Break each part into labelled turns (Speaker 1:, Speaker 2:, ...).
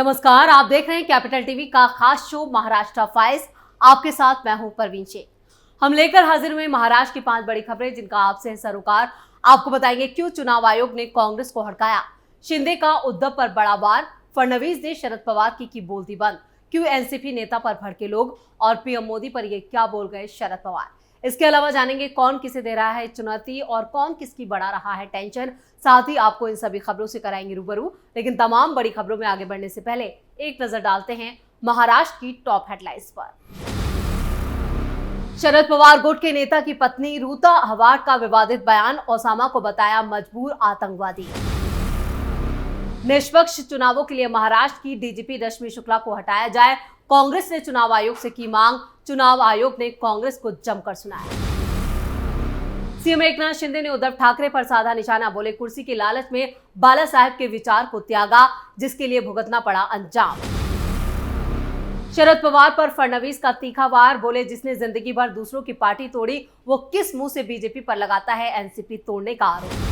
Speaker 1: नमस्कार, आप देख रहे हैं कैपिटल टीवी का खास शो महाराष्ट्र फाइल्स। आपके साथ मैं हूं परवीन शेख। हम लेकर हाजिर हुए महाराष्ट्र की 5 बड़ी खबरें, जिनका आपसे सरोकार। आपको बताएंगे क्यों चुनाव आयोग ने कांग्रेस को हड़काया, शिंदे का उद्धव पर बड़ा वार, फडणवीस ने शरद पवार की बोलती बंद, क्यों एनसीपी नेता पर भड़के लोग और पीएम मोदी पर ये क्या बोल गए शरद पवार। इसके अलावा जानेंगे कौन किसे दे रहा है चुनौती और कौन किसकी बढ़ा रहा है टेंशन। साथ ही आपको इन सभी खबरों से कराएंगे रूबरू। लेकिन तमाम बड़ी खबरों में आगे बढ़ने से पहले एक नजर डालते हैं महाराष्ट्र की टॉप हेडलाइंस पर। शरद पवार गुट के नेता की पत्नी ऋता हवाड का विवादित बयान, ओसामा को बताया मजबूर आतंकवादी। निष्पक्ष चुनावों के लिए महाराष्ट्र की डीजीपी रश्मि शुक्ला को हटाया जाए, कांग्रेस ने चुनाव आयोग से की मांग। चुनाव आयोग ने कांग्रेस को जमकर सुनाया। सीएम एकनाथ शिंदे ने उद्धव ठाकरे पर साधा निशाना, बोले कुर्सी की लालच में बाला साहेब के विचार को त्यागा, जिसके लिए भुगतना पड़ा अंजाम। शरद पवार पर फडणवीस का तीखा वार, बोले जिसने जिंदगी भर दूसरों की पार्टी तोड़ी वो किस मुंह से बीजेपी पर लगाता है एनसीपी तोड़ने का आरोप।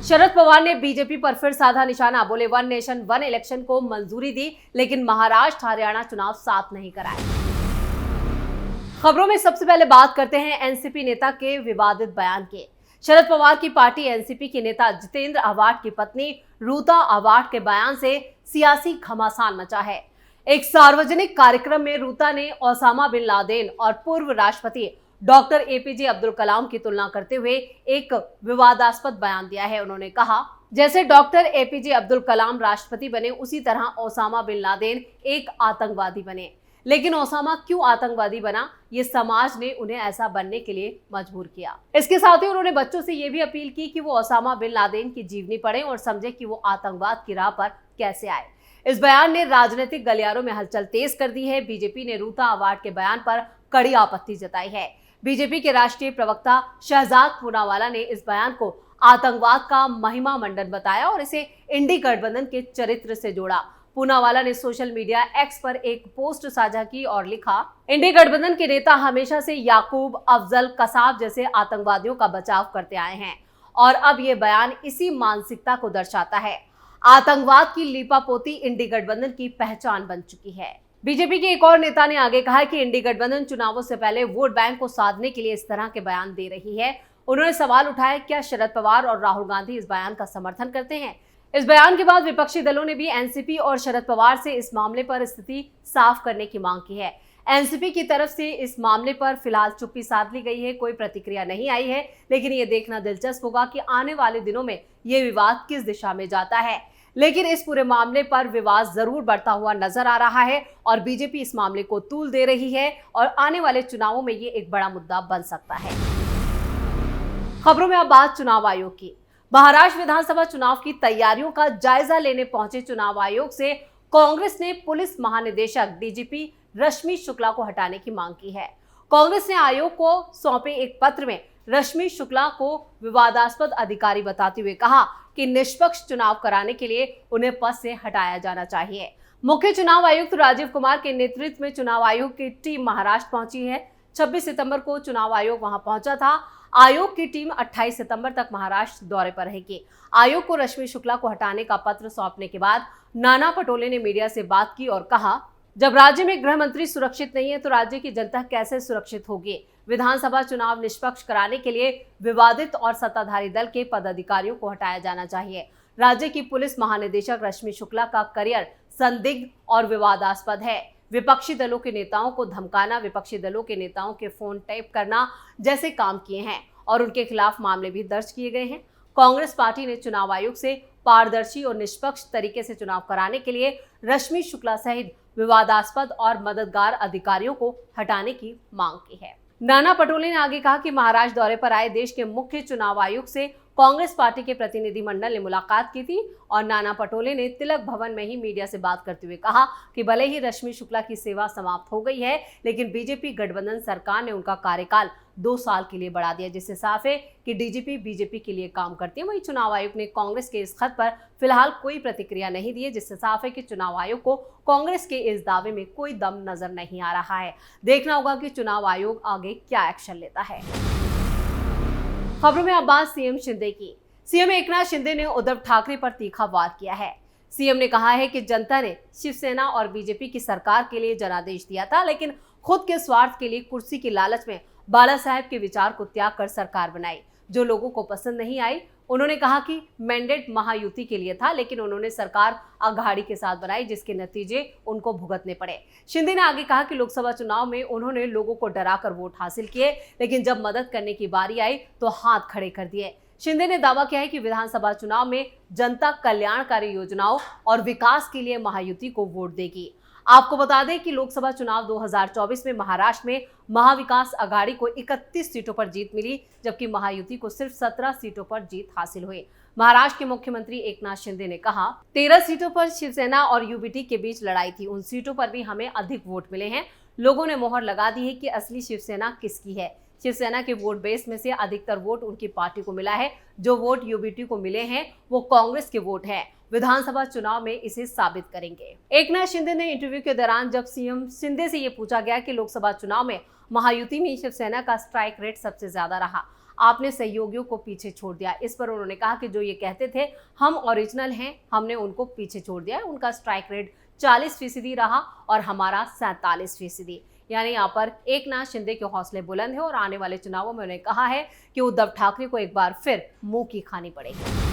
Speaker 1: शरद पवार ने बीजेपी पर फिर साधा निशाना, बोले वन नेशन वन इलेक्शन को मंजूरी दी, लेकिन महाराष्ट्र हरियाणा चुनाव साथ नहीं कराए। खबरों में सबसे पहले बात करते हैं एनसीपी नेता के विवादित बयान के। शरद पवार की पार्टी एनसीपी के नेता जितेंद्र आव्हाड की पत्नी ऋता आव्हाड के बयान से सियासी घमासान मचा है। एक सार्वजनिक कार्यक्रम में ऋता ने ओसामा बिन लादेन और पूर्व राष्ट्रपति डॉक्टर एपीजे अब्दुल कलाम की तुलना करते हुए एक विवादास्पद बयान दिया है। उन्होंने कहा, जैसे डॉक्टर एपीजे अब्दुल कलाम राष्ट्रपति बने, उसी तरह ओसामा बिन लादेन एक आतंकवादी बने। लेकिन ओसामा क्यों आतंकवादी बना, ये समाज ने उन्हें ऐसा बनने के लिए मजबूर किया। इसके साथ ही उन्होंने बच्चों से ये भी अपील की कि वो ओसामा बिन लादेन की जीवनी पढ़ें और समझें कि वो आतंकवाद की राह पर कैसे आए। इस बयान ने राजनीतिक गलियारों में हलचल तेज कर दी है। बीजेपी ने ऋता आव्हाड के बयान पर कड़ी आपत्ति जताई है। बीजेपी के राष्ट्रीय प्रवक्ता शहजाद पूनावाला ने इस बयान को आतंकवाद का महिमा मंडन बताया और इसे इंडी गठबंधन के चरित्र से जोड़ा। पूनावाला ने सोशल मीडिया एक्स पर एक पोस्ट साझा की और लिखा, इंडी गठबंधन के नेता हमेशा से याकूब, अफजल, कसाब जैसे आतंकवादियों का बचाव करते आए हैं और अब ये बयान इसी मानसिकता को दर्शाता है। आतंकवाद की लीपापोती इंडी गठबंधन की पहचान बन चुकी है। बीजेपी के एक और नेता ने आगे कहा कि इंडी गठबंधन चुनावों से पहले वोट बैंक को साधने के लिए इस तरह के बयान दे रही है। उन्होंने सवाल उठाया, क्या शरद पवार और राहुल गांधी इस बयान का समर्थन करते हैं। इस बयान के बाद विपक्षी दलों ने भी एनसीपी और शरद पवार से इस मामले पर स्थिति साफ करने की मांग की है। एनसीपी की तरफ से इस मामले पर फिलहाल चुप्पी साध ली गई है, कोई प्रतिक्रिया नहीं आई है। लेकिन ये देखना दिलचस्प होगा कि आने वाले दिनों में ये विवाद किस दिशा में जाता है। लेकिन इस पूरे मामले पर विवाद जरूर बढ़ता हुआ नजर आ रहा है और बीजेपी इस मामले को तूल दे रही है और आने वाले चुनावों में ये एक बड़ा मुद्दा बन सकता है। खबरों में अब बात चुनाव आयोग की। महाराष्ट्र विधानसभा चुनाव की तैयारियों का जायजा लेने पहुंचे चुनाव आयोग से कांग्रेस ने पुलिस महानिदेशक डीजीपी रश्मि शुक्ला को हटाने की मांग की है। कांग्रेस ने आयोग को सौंपे एक पत्र में रश्मि शुक्ला को विवादास्पद अधिकारी बताते हुए कहा कि निष्पक्ष चुनाव कराने के लिए उन्हें पद से हटाया जाना चाहिए। मुख्य चुनाव आयुक्त राजीव कुमार के नेतृत्व में चुनाव आयोग की टीम महाराष्ट्र पहुंची है। 26 सितंबर को चुनाव आयोग वहां पहुंचा था। आयोग की टीम 28 सितंबर तक महाराष्ट्र दौरे पर रहेगी। आयोग को रश्मि शुक्ला को हटाने का पत्र सौंपने के बाद नाना पटोले ने मीडिया से बात की और कहा, जब राज्य में गृह मंत्री सुरक्षित नहीं है तो राज्य की जनता कैसे सुरक्षित होगी। विधानसभा चुनाव निष्पक्ष कराने के लिए विवादित और सत्ताधारी दल के पदाधिकारियों को हटाया जाना चाहिए। राज्य की पुलिस महानिदेशक रश्मि शुक्ला का करियर संदिग्ध और विवादास्पद है। विपक्षी दलों के नेताओं को धमकाना, विपक्षी दलों के नेताओं के फोन टैप करना जैसे काम किए हैं और उनके खिलाफ मामले भी दर्ज किए गए हैं। कांग्रेस पार्टी ने चुनाव आयोग से पारदर्शी और निष्पक्ष तरीके से चुनाव कराने के लिए रश्मि शुक्ला सहित विवादास्पद और मददगार अधिकारियों को हटाने की मांग की है। नाना पटोले ने आगे कहा कि महाराष्ट्र दौरे पर आए देश के मुख्य चुनाव आयुक्त से कांग्रेस पार्टी के प्रतिनिधिमंडल ने मुलाकात की थी और नाना पटोले ने तिलक भवन में ही मीडिया से बात करते हुए कहा कि भले ही रश्मि शुक्ला की सेवा समाप्त हो गई है, लेकिन बीजेपी गठबंधन सरकार ने उनका कार्यकाल 2 साल के लिए बढ़ा दिया, जिससे साफ है कि डीजीपी बीजेपी के लिए काम करती है। वहीं चुनाव आयोग ने कांग्रेस के इस खत पर फिलहाल कोई प्रतिक्रिया नहीं दी है, जिससे साफ है कि चुनाव आयोग को कांग्रेस के इस दावे में कोई दम नजर नहीं आ रहा है। देखना होगा कि चुनाव आयोग आगे क्या एक्शन लेता है। खबरों में अब बात सीएम शिंदे की। सीएम एकनाथ शिंदे ने उद्धव ठाकरे पर तीखा वार किया है। सीएम ने कहा है कि जनता ने शिवसेना और बीजेपी की सरकार के लिए जनादेश दिया था, लेकिन खुद के स्वार्थ के लिए कुर्सी की लालच में बाला साहेब के विचार को त्याग कर सरकार बनाई, जो लोगों को पसंद नहीं आई। उन्होंने कहा कि मैंडेट महायुति के लिए था, लेकिन उन्होंने सरकार अघाड़ी के साथ बनाई, जिसके नतीजे उनको भुगतने पड़े। शिंदे ने आगे कहा कि लोकसभा चुनाव में उन्होंने लोगों को डराकर वोट हासिल किए, लेकिन जब मदद करने की बारी आई तो हाथ खड़े कर दिए। शिंदे ने दावा किया है कि विधानसभा चुनाव में जनता कल्याणकारी योजनाओं और विकास के लिए महायुति को वोट देगी। आपको बता दें कि लोकसभा चुनाव 2024 में महाराष्ट्र में महाविकास अघाड़ी को 31 सीटों पर जीत मिली, जबकि महायुति को सिर्फ 17 सीटों पर जीत हासिल हुई। महाराष्ट्र के मुख्यमंत्री एकनाथ शिंदे ने कहा, 13 सीटों पर शिवसेना और यूबीटी के बीच लड़ाई थी, उन सीटों पर भी हमें अधिक वोट मिले हैं। लोगों ने मोहर लगा दी है कि असली शिवसेना किसकी है। शिवसेना के वोट बेस में से अधिकतर वोट उनकी पार्टी को मिला है, जो वोट यूबीटी को मिले हैं वो कांग्रेस के वोट हैं। विधानसभा चुनाव में इसे साबित करेंगे। एकनाथ शिंदे ने इंटरव्यू के दौरान जब सीएम शिंदे से ये पूछा गया कि लोकसभा चुनाव में महायुति में शिवसेना का स्ट्राइक रेट सबसे ज्यादा रहा, आपने सहयोगियों को पीछे छोड़ दिया। इस पर उन्होंने कहा कि जो ये कहते थे हम ओरिजिनल हैं, हमने उनको पीछे छोड़ दिया। उनका स्ट्राइक रेट 40% रहा और हमारा 47%। यानी यहाँ पर एकनाथ शिंदे के हौसले बुलंद है और आने वाले चुनावों में उन्होंने कहा है कि उद्धव ठाकरे को एक बार फिर मुंह की खानी पड़ेगी।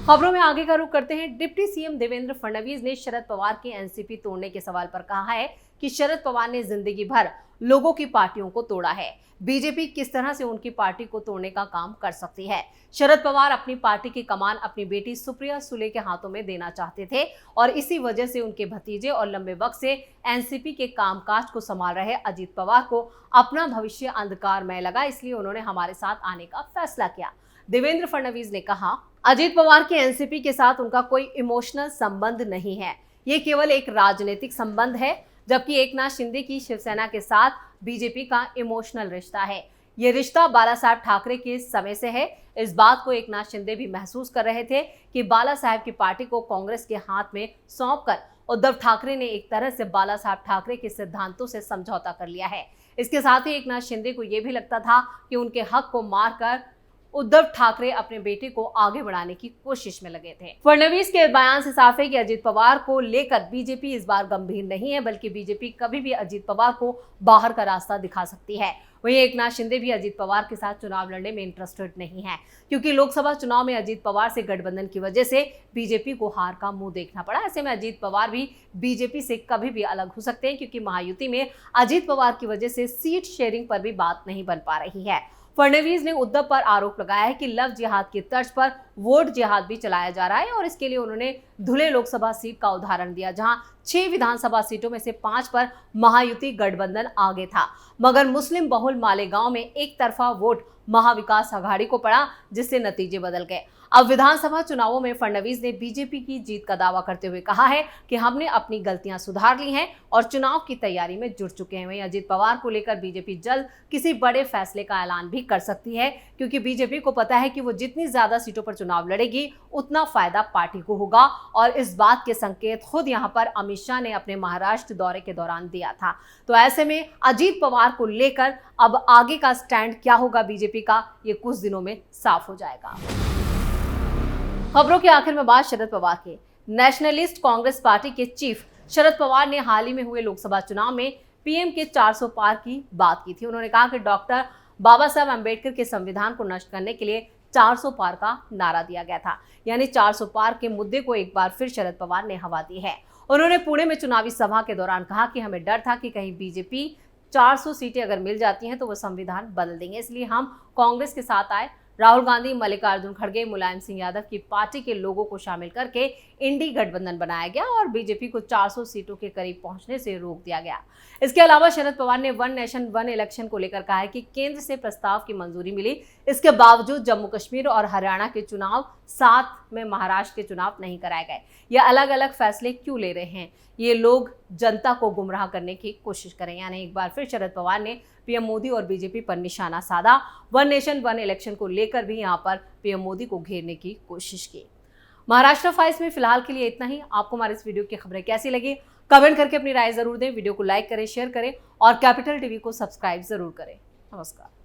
Speaker 1: खबरों में आगे का रुख करते हैं। डिप्टी सीएम देवेंद्र फडणवीस ने शरद पवार के एनसीपी तोड़ने के सवाल पर कहा है कि शरद पवार ने जिंदगी भर लोगों की पार्टियों को तोड़ा है, बीजेपी किस तरह से उनकी पार्टी को तोड़ने का काम कर सकती है। शरद पवार अपनी पार्टी की कमान अपनी बेटी सुप्रिया सुले के हाथों में देना चाहते थे और इसी वजह से उनके भतीजे और लंबे वक्त से एनसीपी के कामकाज को संभाल रहे अजीत पवार को अपना भविष्य अंधकारमय लगा, इसलिए उन्होंने हमारे साथ आने का फैसला किया। देवेंद्र फडणवीस ने कहा, अजीत पवार के एनसीपी के साथ उनका कोई इमोशनल संबंध नहीं है, ये केवल एक राजनीतिक संबंध है, जबकि एकनाथ शिंदे की शिवसेना के साथ बीजेपी का इमोशनल रिश्ता है। ये रिश्ता बाला साहेब ठाकरे के समय से है। इस बात को एकनाथ शिंदे भी महसूस कर रहे थे कि बाला साहेब की पार्टी को कांग्रेस के हाथ में सौंपकर उद्धव ठाकरे ने एक तरह से बाला साहेब ठाकरे के सिद्धांतों से समझौता कर लिया है। इसके साथ ही एकनाथ शिंदे को यह भी लगता था कि उनके हक को मारकर उद्धव ठाकरे अपने बेटे को आगे बढ़ाने की कोशिश में लगे थे। फडणवीस के बयान से साफ है कि अजीत पवार को लेकर बीजेपी इस बार गंभीर नहीं है, बल्कि बीजेपी कभी भी अजीत पवार को बाहर का रास्ता दिखा सकती है। वहीं एकनाथ शिंदे भी अजीत पवार के साथ चुनाव लड़ने में इंटरेस्टेड नहीं है, क्योंकि लोकसभा चुनाव में अजीत पवार से गठबंधन की वजह से बीजेपी को हार का मुंह देखना पड़ा। ऐसे में अजीत पवार भी बीजेपी से कभी भी अलग हो सकते हैं, क्योंकि महायुति में अजीत पवार की वजह से सीट शेयरिंग पर भी बात नहीं बन पा रही है। फडणवीस ने उद्धव पर आरोप लगाया है कि लव जिहाद की तर्ज पर वोट जिहाद भी चलाया जा रहा है और इसके लिए उन्होंने धुले लोकसभा सीट का उदाहरण दिया, जहां 6 विधानसभा सीटों में से 5 पर महायुति गठबंधन आगे था, मगर मुस्लिम बहुल मालेगांव में एक तरफा वोट महाविकास अघाड़ी को पड़ा, जिससे नतीजे बदल गए। अब विधानसभा चुनावों में फडणवीस ने बीजेपी की जीत का दावा करते हुए कहा है कि हमने अपनी गलतियां सुधार ली हैं और चुनाव की तैयारी में जुट चुके हैं। वहीं अजीत पवार को लेकर बीजेपी जल्द किसी बड़े फैसले का ऐलान भी कर सकती है, क्योंकि बीजेपी को पता है कि वो जितनी ज्यादा सीटों पर चुनाव लड़ेगी उतना फायदा पार्टी को होगा, और इस बात के संकेत खुद यहाँ पर अमित शाह ने अपने महाराष्ट्र दौरे के दौरान दिया था। तो ऐसे में अजीत पवार को लेकर अब आगे का स्टैंड क्या होगा बीजेपी का, ये कुछ दिनों में साफ हो जाएगा। खबरों के आखिर में बात शरद पवार के। नेशनलिस्ट कांग्रेस पार्टी के चीफ शरद पवार ने हाल ही में हुए लोकसभा चुनाव में पीएम के 400 पार की बात की थी। उन्होंने कहा कि डॉक्टर बाबा साहब अम्बेडकर के संविधान को नष्ट करने के लिए 400 पार का नारा दिया गया था, यानी 400 पार के मुद्दे को एक बार फिर शरद पवार ने हवा दी है। उन्होंने पुणे में चुनावी सभा के दौरान कहा कि हमें डर था कि कहीं बीजेपी 400 सीटें अगर मिल जाती हैं तो वो संविधान बदल देंगे, इसलिए हम कांग्रेस के साथ आए। राहुल गांधी, मल्लिकार्जुन खड़गे, मुलायम सिंह यादव की पार्टी के लोगों को शामिल करके इंडी गठबंधन बनाया गया और बीजेपी को 400 सीटों के करीब पहुंचने से रोक दिया गया। इसके अलावा शरद पवार ने वन नेशन वन इलेक्शन को लेकर कहा है कि केंद्र से प्रस्ताव की मंजूरी मिली, इसके बावजूद जम्मू कश्मीर और हरियाणा के चुनाव, साथ में महाराष्ट्र के चुनाव नहीं कराए गए। ये अलग अलग फैसले क्यों ले रहे हैं? ये लोग जनता को गुमराह करने की कोशिश करें। यानी एक बार फिर शरद पवार ने पीएम मोदी और बीजेपी पर निशाना साधा। वन नेशन वन इलेक्शन को लेकर भी यहाँ पर पीएम मोदी को घेरने की कोशिश की। महाराष्ट्र फाइल्स में फिलहाल के लिए इतना ही। आपको हमारे इस वीडियो की खबरें कैसी लगी, कमेंट करके अपनी राय जरूर दें। वीडियो को लाइक करें, शेयर करें और कैपिटल टीवी को सब्सक्राइब जरूर करें। नमस्कार।